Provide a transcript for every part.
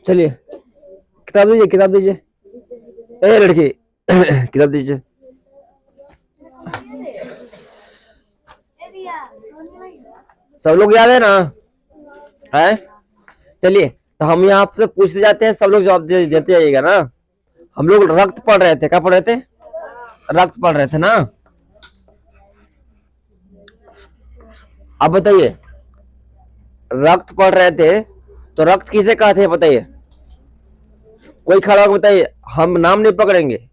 चलिए किताब दीजिए, किताब दीजिए, ए लड़की किताब दीजिए। सब लोग याद है ना? है? चलिए तो हम यहाँ से पूछते जाते हैं, सब लोग जवाब देते जाइएगा ना। हम लोग रक्त पढ़ रहे थे, क्या पढ़ रहे थे? रक्त पढ़ रहे थे ना। अब बताइए, रक्त पढ़ रहे थे तो रक्त किसे कहते हैं बताइए? कोई खड़ा होकर बताइए, हम नाम नहीं पकड़ेंगे।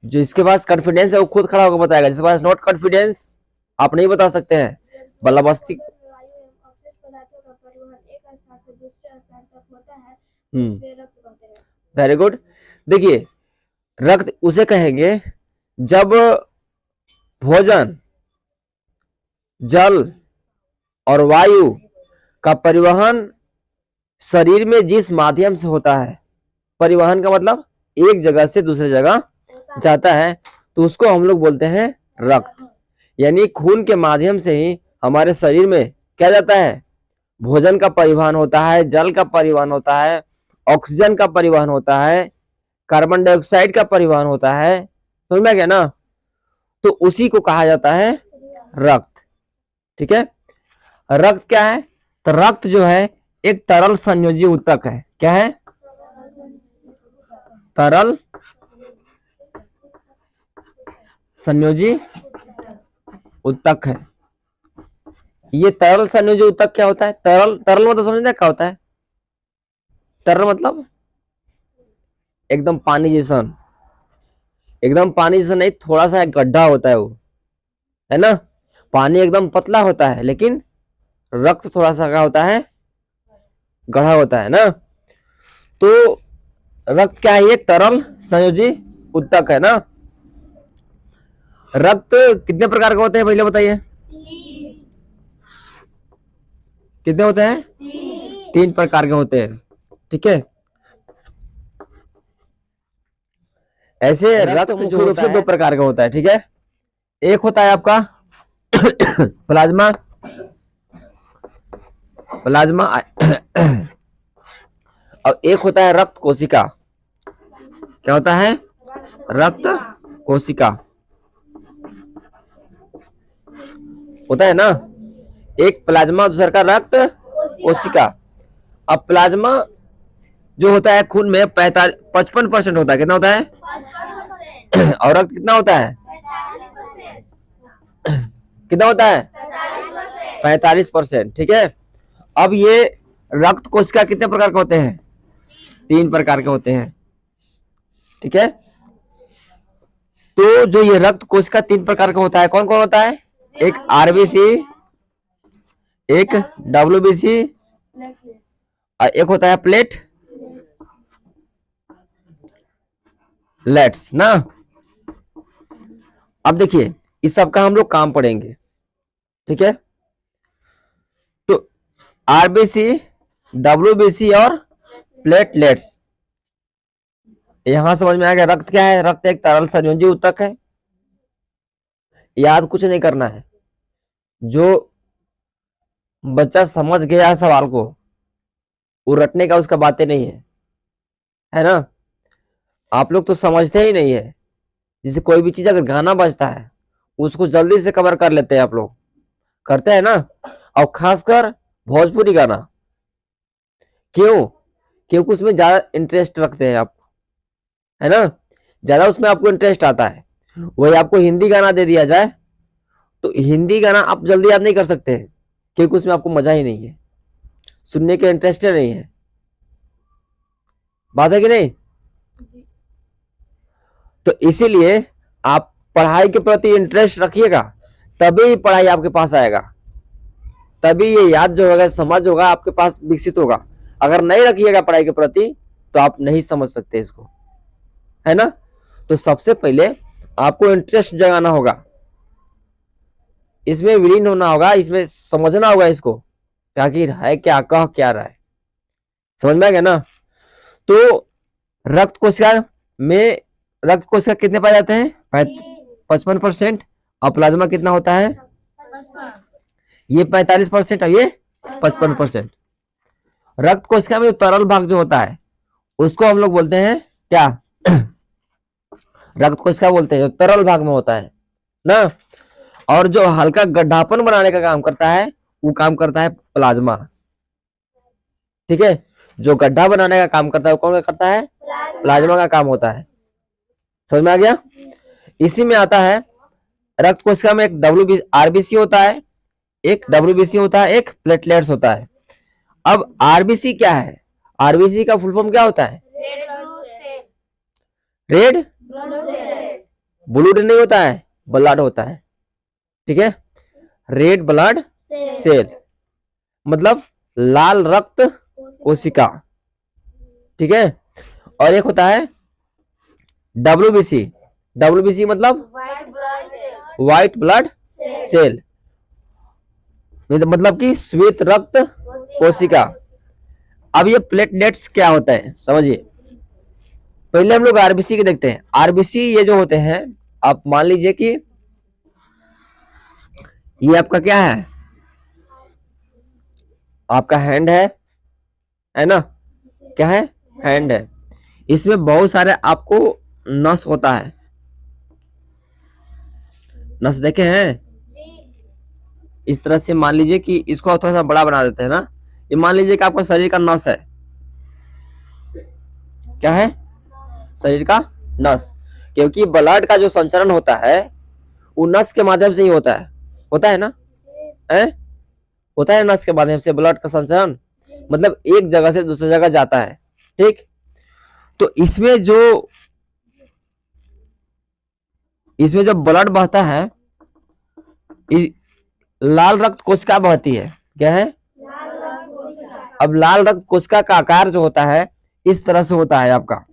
जो इसके पास कॉन्फिडेंस है वो खुद खड़ा होकर बताएगा, जिसके पास नॉट कॉन्फिडेंस आप नहीं बता सकते हैं। बल्लाबस्ती। Very good. देखिए, रक्त उसे कहेंगे जब भोजन, जल और वायु का परिवहन शरीर में जिस माध्यम से होता है, परिवहन का मतलब एक जगह से दूसरी जगह जाता है, तो उसको हम लोग बोलते हैं रक्त। यानी खून के माध्यम से ही हमारे शरीर में क्या जाता है? भोजन का परिवहन होता है, जल का परिवहन होता है, ऑक्सीजन का परिवहन होता है, कार्बन डाइऑक्साइड का परिवहन होता है। समझ में आ गया ना? तो उसी को कहा जाता है रक्त। ठीक है। रक्त क्या है? तो रक्त जो है एक तरल संयोजी ऊतक है। क्या है? तरल संयोजी ऊतक है। ये तरल संयोजी ऊतक क्या होता है? तरल, तरल मतलब समझते क्या होता है? तरल मतलब एकदम पानी जैसा, एकदम पानी जैसा नहीं, थोड़ा सा गड्ढा होता है वो, है ना? पानी एकदम पतला होता है, लेकिन रक्त थोड़ा सा क्या होता है? गढ़ा होता है ना। तो रक्त क्या है? एक तरल संयोजी ऊतक है ना। रक्त कितने प्रकार के होते हैं पहले बताइए? कितने होते हैं? 3 प्रकार के होते हैं। ठीक है। ऐसे रक्त मुख्य रूप से 2 प्रकार का होता है। ठीक है। एक होता है आपका प्लाज्मा, प्लाज्मा और एक होता है रक्त कोशिका। क्या होता है? रक्त कोशिका होता है ना। एक प्लाज्मा, दूसरा का रक्त कोशिका। अब प्लाज्मा जो होता है खून में 55% होता है। कितना होता है? और रक्त कितना होता है? कितना होता है? 45%। ठीक है। अब ये रक्त कोशिका कितने प्रकार के होते हैं? 3 प्रकार के होते हैं। ठीक है। तो जो ये रक्त कोशिका 3 प्रकार का होता है, कौन कौन होता है? एक आरबीसी, एक डब्ल्यूबीसी और एक होता है प्लेट लेट्स ना। अब देखिए, इस सब का हम लोग काम पढ़ेंगे। ठीक है। तो आरबीसी, डब्ल्यूबीसी और प्लेटलेट्स, यहां समझ में आ गया। रक्त क्या है? रक्त एक तरल संयोजी ऊतक है। याद कुछ नहीं करना है। जो बच्चा समझ गया सवाल को, वो रटने का उसका बातें नहीं है ना। आप लोग तो समझते ही नहीं है। जैसे कोई भी चीज अगर गाना बजता है उसको जल्दी से कवर कर लेते हैं, आप लोग करते हैं ना। और खासकर भोजपुरी गाना, क्यों? क्योंकि उसमें ज्यादा इंटरेस्ट रखते हैं आप, है ना। ज्यादा उसमें आपको इंटरेस्ट आता है। वही आपको हिंदी गाना दे दिया जाए तो हिंदी गाना आप जल्दी याद नहीं कर सकते, क्योंकि उसमें आपको मजा ही नहीं है, सुनने के इंटरेस्ट नहीं है। बात है कि नहीं? तो इसीलिए आप पढ़ाई के प्रति इंटरेस्ट रखिएगा, तभी पढ़ाई आपके पास आएगा, तभी ये याद जो होगा, समझ होगा आपके पास विकसित होगा। अगर नहीं रखिएगा पढ़ाई के प्रति तो आप नहीं समझ सकते इसको, है ना। तो सबसे पहले आपको इंटरेस्ट जगाना होगा, इसमें विलीन होना होगा, इसमें समझना होगा इसको क्या कि है, क्या कह क्या रहा है। समझ में आ गया ना। तो रक्त कोशिका में, रक्त कोशिका कितने पाए जाते हैं? 55%। और प्लाज्मा कितना होता है? ये 45%। अब ये 55%। रक्त कोशिका में जो तरल भाग जो होता है उसको हम लोग बोलते हैं क्या? रक्त कोशिका बोलते हैं, जो तरल भाग में होता है ना। और जो हल्का गड्ढापन बनाने का काम करता है वो काम करता है प्लाज्मा। ठीक है, जो गड्ढा बनाने का काम करता है वो कौन करता है? प्लाज्मा का काम होता है। समझ में आ गया? इसी में आता है रक्त कोशिका में एक आरबीसी होता है, एक डब्ल्यूबीसी होता है, एक प्लेटलेट्स होता है। अब आरबीसी क्या है? आरबीसी का फुल फॉर्म क्या होता है? रेड ब्लड नहीं होता है, ब्लड होता है। ठीक है, रेड ब्लड सेल मतलब लाल रक्त कोशिका। ठीक है, और एक होता है डब्ल्यूबीसी। डब्ल्यूबीसी मतलब व्हाइट ब्लड सेल, मतलब कि श्वेत रक्त कोशिका। अब ये प्लेटलेट्स क्या होता है समझिए। पहले हम लोग आरबीसी के देखते हैं। आरबीसी ये जो होते हैं, आप मान लीजिए कि ये आपका क्या है? आपका हैंड है ना? क्या है? हैंड है। इसमें बहुत सारे आपको नस होता है। नस देखे हैं? इस तरह से मान लीजिए कि इसको थोड़ा सा बड़ा बना देते हैं ना। ये मान लीजिए कि आपका शरीर का नस है। क्या है? शरीर का नस। क्योंकि ब्लड का जो संचरण होता है वो नस के माध्यम से ही होता है। होता है ना? है? होता है नस के माध्यम से ब्लड का संचरण, मतलब एक जगह से दूसरी जगह जाता है। ठीक, तो इसमें जो ब्लड बहता है, लाल रक्त कोशिका बहती है। क्या है? अब लाल रक्त कोशिका का आकार जो होता है इस तरह से होता है आपका।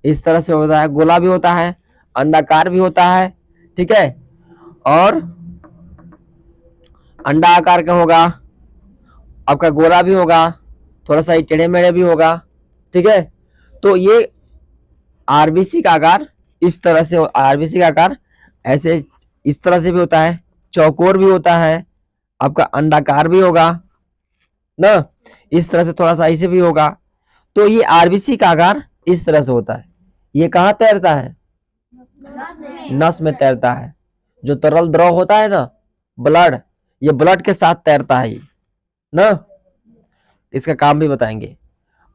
इस तरह से होता है, गोला भी होता है, अंडाकार भी होता है। ठीक है, और अंडा आकार का होगा, आपका गोला भी होगा, थोड़ा सा टेढ़े मेढ़े भी होगा। ठीक है, तो ये आरबीसी का आकार इस तरह से, आरबीसी का आकार ऐसे इस तरह से भी होता है, चौकोर भी होता है, आपका अंडाकार भी होगा ना, इस तरह से थोड़ा सा ऐसे भी होगा। तो ये आरबीसी का आकार इस तरह से होता है। ये कहाँ तैरता है? नस में तैरता है। जो तरल द्रव होता है ना, ब्लड, ये ब्लड के साथ तैरता है ना। इसका काम भी बताएंगे।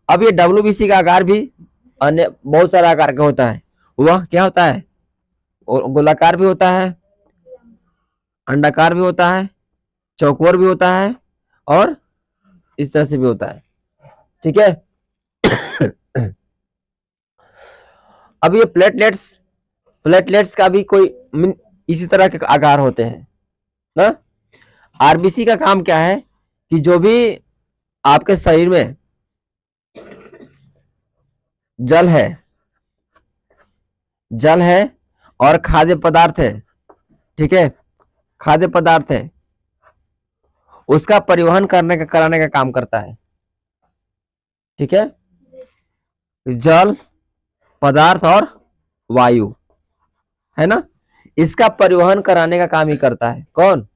अब ये डब्ल्यूबीसी का आकार भी अन्य बहुत सारा आकार का होता है। वह क्या होता है? और गोलाकार भी होता है, अंडाकार भी होता है, चौकोर भी होता है, और इस तरह से भी होता है। ठीक है, अब ये प्लेटलेट्स का भी कोई इसी तरह के आकार होते हैं ना। आरबीसी का काम क्या है कि जो भी आपके शरीर में जल है और खाद्य पदार्थ है, ठीक है, खाद्य पदार्थ है, उसका परिवहन कराने का काम करता है। ठीक है, जल, पदार्थ और वायु है ना, इसका परिवहन कराने का काम ही करता है। कौन?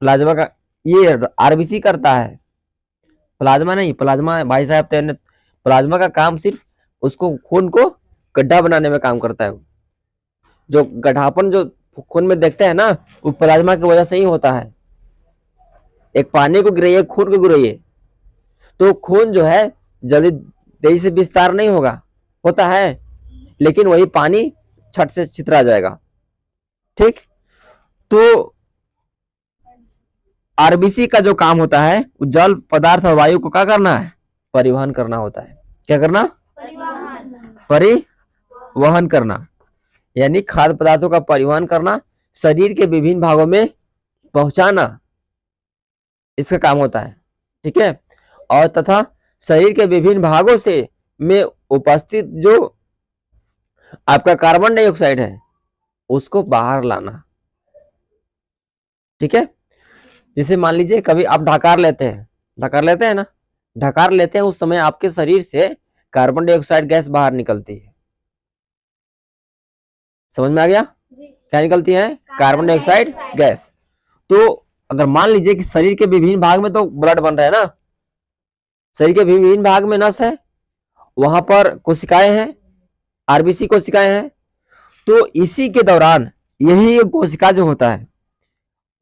प्लाज्मा का। ये आरबीसी करता है, प्लाज्मा नहीं। प्लाज्मा भाई साहब तेरे, प्लाज्मा का काम सिर्फ उसको खून को गड्ढा बनाने में काम करता है। जो गड्ढापन जो खून में देखते हैं ना, वो प्लाज्मा की वजह से ही होता है। एक पानी को गिराइए, खून को गिराइए, तो खून जो है जल्दी तेजी से विस्तार नहीं होता है, लेकिन वही पानी छट से छितरा जाएगा। ठीक, तो आरबीसी का जो काम होता है जल, पदार्थ और वायु को क्या करना है? परिवहन करना होता है। क्या करना? परिवहन करना, यानी खाद्य पदार्थों का परिवहन करना, शरीर के विभिन्न भागों में पहुंचाना, इसका काम होता है। ठीक है, और तथा शरीर के विभिन्न भागों से में उपस्थित जो आपका कार्बन डाइऑक्साइड है उसको बाहर लाना। ठीक है, जैसे मान लीजिए कभी आप ढकार लेते हैं ना, ढकार लेते हैं, उस समय आपके शरीर से कार्बन डाइऑक्साइड गैस बाहर निकलती है। समझ में आ गया? क्या निकलती है? Carbon dioxide gas. तो अगर मान लीजिए कि शरीर के विभिन्न भाग में तो ब्लड बन रहा है ना, शरीर के विभिन्न भाग में नस है, वहां पर कोशिकाएं हैं, आरबीसी कोशिकाएं हैं। तो इसी के दौरान यही एक कोशिका जो होता है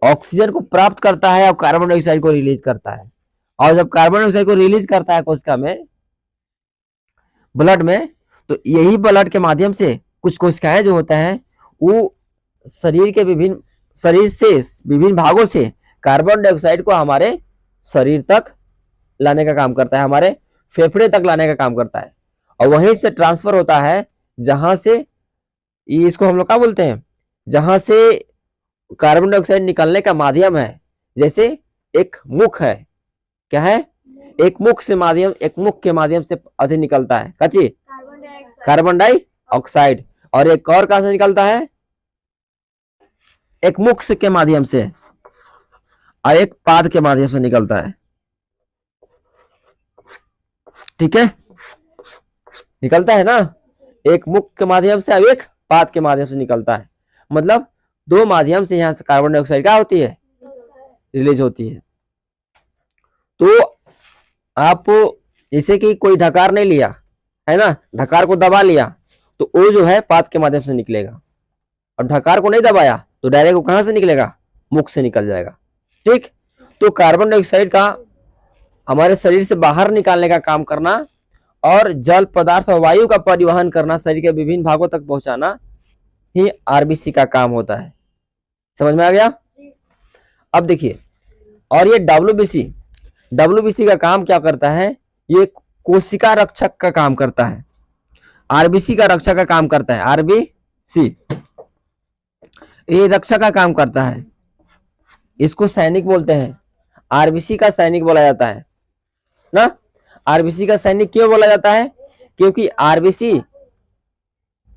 ऑक्सीजन को प्राप्त करता है और कार्बन डाइऑक्साइड को रिलीज करता है। और जब कार्बन डाइऑक्साइड को रिलीज करता है कोशिका में, ब्लड में, तो यही ब्लड के माध्यम से कुछ कोशिकाएं जो होता है वो शरीर से विभिन्न भागों से कार्बन डाइऑक्साइड को हमारे शरीर तक लाने का काम करता है, हमारे फेफड़े तक लाने का काम करता है। और वहीं से ट्रांसफर होता है जहां से, इसको हम लोग क्या बोलते हैं, जहां से कार्बन डाइऑक्साइड निकलने का माध्यम है। जैसे एक मुख है, क्या है, एक मुख के माध्यम से अधिक निकलता है कची कार्बन डाइऑक्साइड, और एक और कहां से निकलता है, एक मुख के माध्यम से और एक पाद के माध्यम से निकलता है। ठीक है, निकलता है ना, एक मुख के माध्यम से और एक पाद के माध्यम से निकलता है। मतलब दो माध्यम से यहां से कार्बन डाइऑक्साइड क्या होती है, रिलीज होती है। तो आप जैसे कि कोई ढकार नहीं लिया है ना, ढकार को दबा लिया तो वो जो है पाद के माध्यम से निकलेगा, और ढकार को नहीं दबाया तो डायरेक्ट वो कहां से निकलेगा, मुख से निकल जाएगा। ठीक, तो कार्बन डाइऑक्साइड का हमारे शरीर से बाहर निकालने का काम करना और जल पदार्थ और वायु का परिवहन करना, शरीर के विभिन्न भागों तक पहुंचाना ही आरबीसी का काम होता है। समझ में आ गया। अब देखिए, और ये डब्ल्यूबीसी का काम क्या करता है, ये कोशिका रक्षक का काम करता है, आरबीसी का रक्षा का काम करता है। आरबीसी ये रक्षा का काम करता है, इसको सैनिक बोलते हैं, आरबीसी का सैनिक बोला जाता है ना। आरबीसी का सैनिक क्यों बोला जाता है, क्योंकि आरबीसी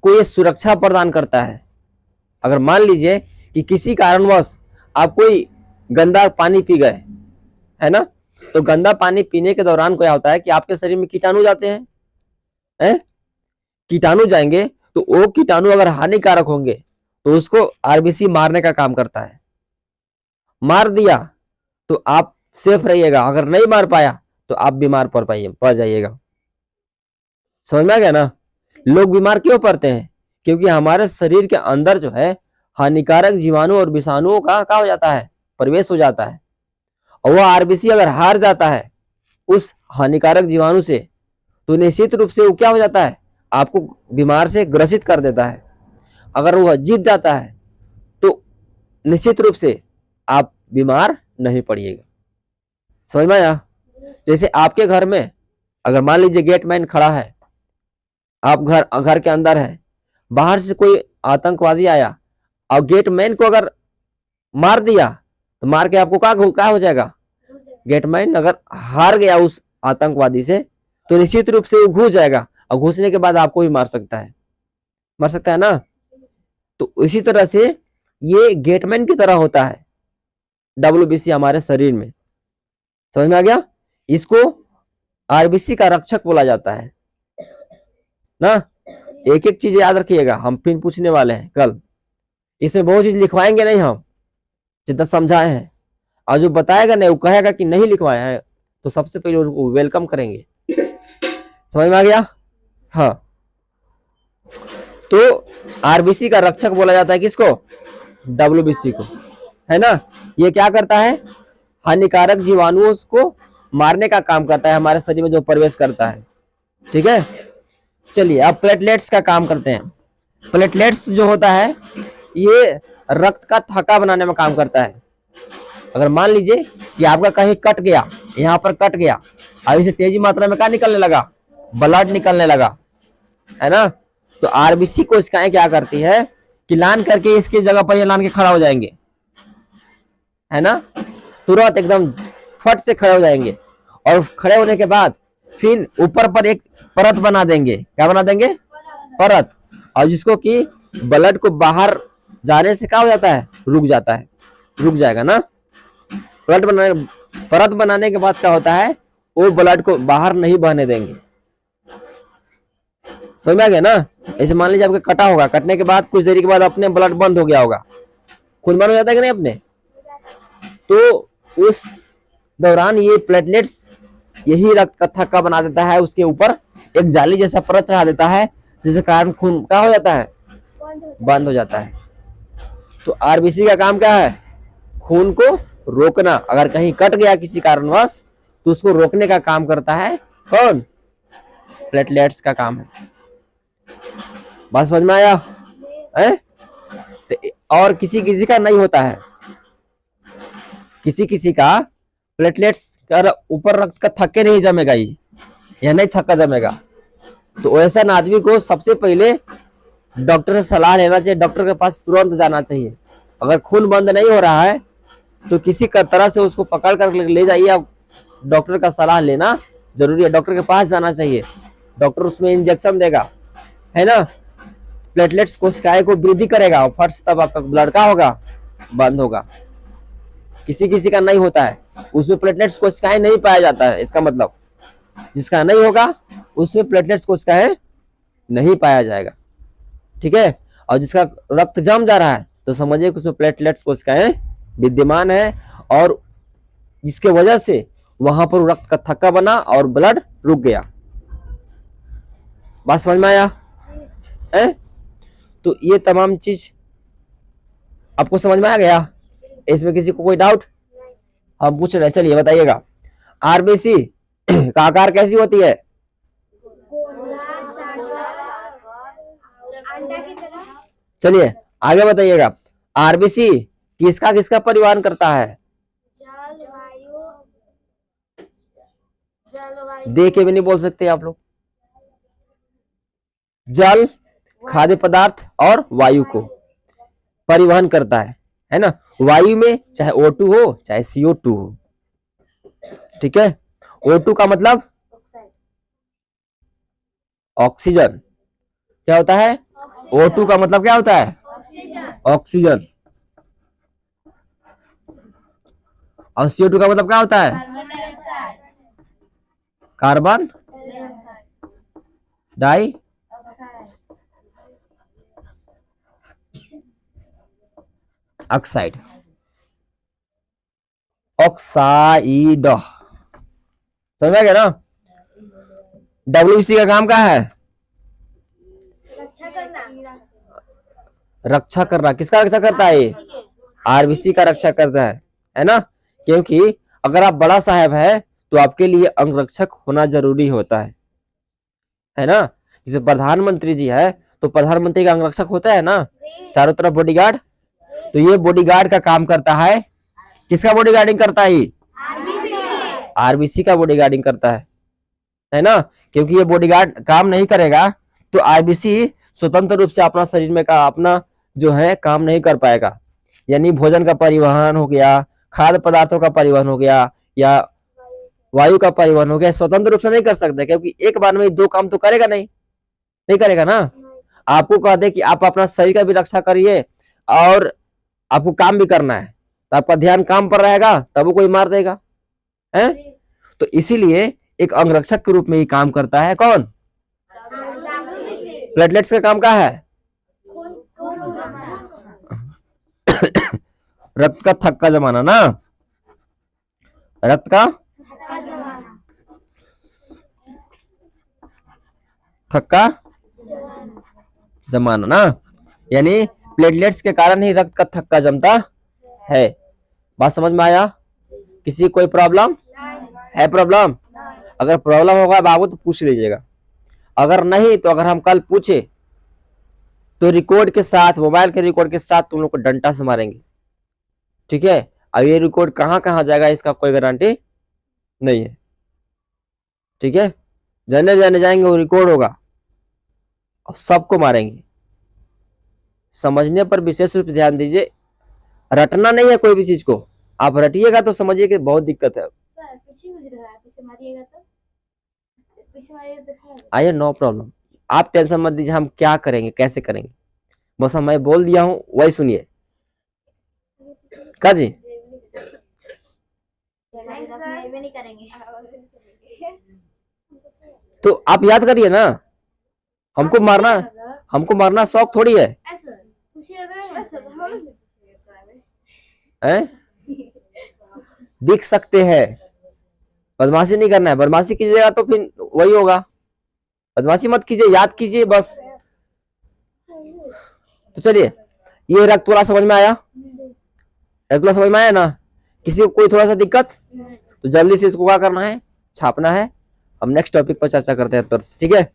को ये सुरक्षा प्रदान करता है। अगर मान लीजिए कि किसी कारणवश आप कोई गंदा पानी पी गए है ना, तो गंदा पानी पीने के दौरान क्या होता है कि आपके शरीर में कीटाणु जाते हैं, कीटाणु जाएंगे, तो वो कीटाणु अगर हानिकारक होंगे तो उसको आरबीसी मारने का काम करता है। मार दिया तो आप सेफ रहिएगा, अगर नहीं मार पाया तो आप बीमार पड़ जाइएगा। समझ में आ गया ना। लोग बीमार क्यों पड़ते हैं, क्योंकि हमारे शरीर के अंदर जो है हानिकारक जीवाणु और विषाणुओं का हो जाता है, प्रवेश हो जाता है, और वह आरबीसी अगर हार जाता है उस हानिकारक जीवाणु से, तो निश्चित रूप से वो क्या हो जाता है, आपको बीमार से ग्रसित कर देता है। अगर वह जीत जाता है तो निश्चित रूप से आप बीमार नहीं पड़िएगा। समझ में आया। जैसे आपके घर में अगर मान लीजिए गेटमैन खड़ा है, आप घर के अंदर है, बाहर से कोई आतंकवादी आया और गेटमैन को अगर मार दिया तो मार के आपको क्या हो जाएगा, गेटमैन अगर हार गया उस आतंकवादी से तो निश्चित रूप से वो घुस जाएगा, और घुसने के बाद आपको भी मार सकता है ना। तो इसी तरह से ये गेटमैन की तरह होता है डब्ल्यूबीसी हमारे शरीर में। समझ में आ गया। इसको आरबीसी का रक्षक बोला जाता है ना। एक एक चीज याद रखिएगा, हम फिर पूछने वाले हैं कल, इसमें बहुत चीज लिखवाएंगे नहीं हम, जितना समझाए हैं, और जो बताएगा नहीं वो कहेगा कि नहीं लिखवाया है तो सबसे पहले उनको वेलकम करेंगे। समझ में आ गया। हाँ, तो आरबीसी का रक्षक बोला जाता है किसको, डब्ल्यूबीसी को, है ना। ये क्या करता है, हानिकारक जीवाणुओं को मारने का काम करता है हमारे शरीर में जो प्रवेश करता है। ठीक है, चलिए अब प्लेटलेट्स का काम करते हैं। प्लेटलेट्स जो होता है ये रक्त का थक्का बनाने में काम करता है। अगर मान लीजिए कि आपका कहीं कट गया, यहाँ पर कट गया, अब इसे तेजी मात्रा में क्या निकलने लगा, ब्लड निकलने लगा, है ना। तो आरबीसी कोशिकाएं क्या करती है कि लान करके इसकी जगह पर ये लान के खड़ा हो जाएंगे, है ना, तुरंत एकदम फट से खड़े हो जाएंगे, और खड़े होने के बाद फिर ऊपर पर एक परत बना देंगे। क्या बना देंगे, परत, और जिसको कि ब्लड को बाहर जाने से क्या हो जाता है, रुक जाएगा ना। परत बनाने के बाद क्या होता है, वो ब्लड को बाहर नहीं बहने देंगे। समझ में आ गया ना। ऐसे मान लीजिए आपका कटा होगा, कटने के बाद कुछ देरी के बाद अपने ब्लड बंद हो गया होगा, खून बंद हो जाता है कि नहीं अपने, तो उस दौरान ये प्लेटलेट्स यही रक्त का थक्का बना देता है, उसके ऊपर एक जाली जैसा परत चढ़ा देता है, जिसके कारण खून क्या हो जाता है, बंद हो जाता है। तो आरबीसी का काम क्या है, खून को रोकना। अगर कहीं कट गया किसी कारणवश तो उसको रोकने का काम करता है कौन, प्लेटलेट्स का काम है। बात समझ में आया है? और किसी किसी का नहीं होता है, किसी किसी का प्लेटलेट्स का ऊपर रक्त का थक्के नहीं जमेगा, ये नहीं थक्का जमेगा। तो ऐसा आदमी को सबसे पहले डॉक्टर से सलाह लेना चाहिए, डॉक्टर के पास तुरंत जाना चाहिए। अगर खून बंद नहीं हो रहा है तो किसी का तरह से उसको पकड़ कर ले जाइए, अब डॉक्टर का सलाह लेना जरूरी है, डॉक्टर के पास जाना चाहिए। डॉक्टर उसमें इंजेक्शन देगा, है ना, प्लेटलेट्स कोशिकाएं को वृद्धि करेगा, और फट तब आपका ब्लड का होगा, बंद होगा। किसी किसी का नहीं होता है, उसमें प्लेटलेट्स कोशिकाएं नहीं पाया जाता है, इसका मतलब जिसका नहीं होगा उसमें प्लेटलेट्स कोशिकाएं नहीं पाया जाएगा, ठीक है। और जिसका रक्त जम जा रहा है तो समझिए कि उसमें प्लेटलेट्स कोशिकाएं विद्यमान है, और जिसके वजह से वहां पर रक्त का थक्का बना और ब्लड रुक गया। बात समझ में आया है? तो ये तमाम चीज आपको समझ में आ गया? इसमें किसी को कोई डाउट? हम पूछ रहे हैं, चलिए बताइएगा। आरबीसी का आकार कैसी होती है? चलिए आगे बताइएगा। आरबीसी किसका किसका परिवहन करता है? देख के भी नहीं बोल सकते आप लोग। जल, खाद्य पदार्थ और वायु को परिवहन करता है ना। वायु में चाहे O2 हो चाहे CO2 हो, ठीक है। O2 का मतलब ऑक्सीजन, क्या होता है? O2 का मतलब क्या होता है? ऑक्सीजन। और CO2 का मतलब क्या होता है? कार्बन डाई ऑक्साइड, ऑक्साइड, समझ गया ना। WBC का काम क्या है? रक्षा करना। किसका रक्षा करता है ये? आरबीसी का रक्षा करता है ना। क्योंकि अगर आप बड़ा साहब है तो आपके लिए अंगरक्षक होना जरूरी होता है ना। जैसे प्रधानमंत्री जी है तो प्रधानमंत्री का अंगरक्षक होता है ना, चारों तरफ बॉडीगार्ड। तो ये बॉडीगार्ड का काम करता है। किसका बॉडीगार्डिंग करता है? आरबीसी का बॉडीगार्डिंग करता है ना। क्योंकि ये बॉडीगार्ड काम नहीं करेगा तो आरबीसी स्वतंत्र रूप से अपना शरीर में का अपना जो है काम नहीं कर पाएगा। यानी भोजन का परिवहन हो गया, खाद्य पदार्थों का परिवहन हो गया, या वायु का परिवहन हो गया, स्वतंत्र रूप से नहीं कर सकते, क्योंकि एक बार में दो काम तो करेगा नहीं करेगा ना। आपको कह दे कि आप अपना शरीर का भी रक्षा करिए और आपको काम भी करना है, तो आपका ध्यान काम पर रहेगा, तब वो कोई मार देगा है। तो इसीलिए एक अंगरक्षक के रूप में ही काम करता है कौन? प्लेटलेट्स का काम क्या है? रक्त का थक्का जमाना ना, रक्त का थक्का जमाना ना। यानी प्लेटलेट्स के कारण ही रक्त का थक्का जमता है। बात समझ में आया? किसी कोई प्रॉब्लम है? प्रॉब्लम अगर प्रॉब्लम होगा बाबू तो पूछ लीजिएगा, अगर नहीं तो अगर हम कल पूछे तो रिकॉर्ड के साथ, मोबाइल के रिकॉर्ड के साथ तुम लोग को डंडा से मारेंगे, ठीक है। अब ये रिकॉर्ड कहां कहां जाएगा इसका कोई गारंटी नहीं है, ठीक है। जाने जाने जाएंगे वो रिकॉर्ड होगा और सबको मारेंगे। समझने पर विशेष रूप से ध्यान दीजिए, रटना नहीं है कोई भी चीज को। आप रटिएगा तो समझिए कि बहुत दिक्कत है। आइए, नो प्रॉब्लम, आप टेंशन मत दीजिए, हम क्या करेंगे कैसे करेंगे, बस मैं बोल दिया हूं वही सुनिए। का जी तो आप याद करिए ना, हमको मारना शौक थोड़ी है? दिख सकते हैं। बदमाशी नहीं करना है, बदमाशी कीजिएगा तो फिर वही होगा। बदमाशी मत कीजिए, याद कीजिए बस। तो चलिए, ये रेक्टोला समझ में आया? रेक्टोला समझ में आया ना? किसी को कोई थोड़ा सा दिक्कत तो जल्दी से इसको क्या करना है, छापना है। हम नेक्स्ट टॉपिक पर चर्चा करते हैं, ठीक है?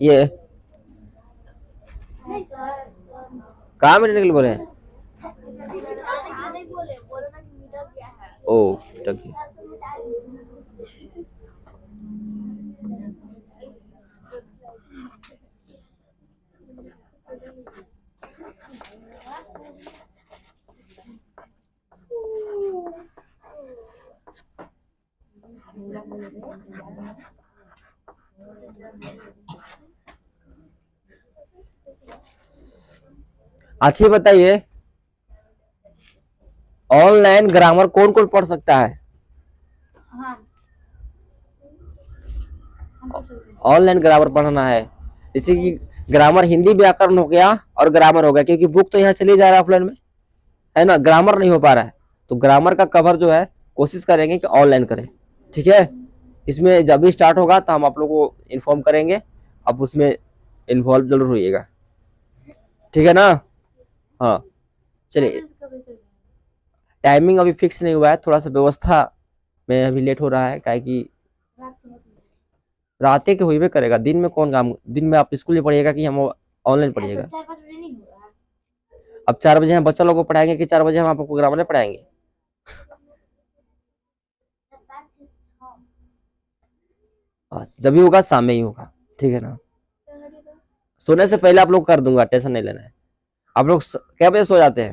ये कहाँ में निकल बोले? ओ ठीक है। अच्छा बताइए, ऑनलाइन ग्रामर कौन कौन पढ़ सकता है? ऑनलाइन ग्रामर पढ़ना है, जैसे कि ग्रामर हिंदी व्याकरण हो गया और ग्रामर हो गया, क्योंकि बुक तो यहाँ चली जा रहा है ऑफलाइन में, है ना? ग्रामर नहीं हो पा रहा है, तो ग्रामर का कवर जो है कोशिश करेंगे कि ऑनलाइन करें, ठीक है? इसमें जब भी स्टार्ट होगा तो हम आप लोगों को इन्फॉर्म करेंगे, आप उसमें इन्वॉल्व जरूर होइएगा, ठीक है ना? हाँ चलिए, टाइमिंग अभी फिक्स नहीं हुआ है, थोड़ा सा व्यवस्था में अभी लेट हो रहा है, काहे कि रात के हुई करेगा, दिन में कौन काम, दिन में आप स्कूल में पढ़िएगा कि हम ऑनलाइन पढ़िएगा? अब 4 बजे हम बच्चा लोगों को पढ़ाएंगे कि 4 बजे हम आपको ग्रामर में पढ़ाएंगे? जब भी होगा शाम में ही होगा, ठीक है ना? सोने से पहले आप लोग कर दूंगा, टेंशन नहीं लेना है। आप लोग क्या बजे सो जाते हैं?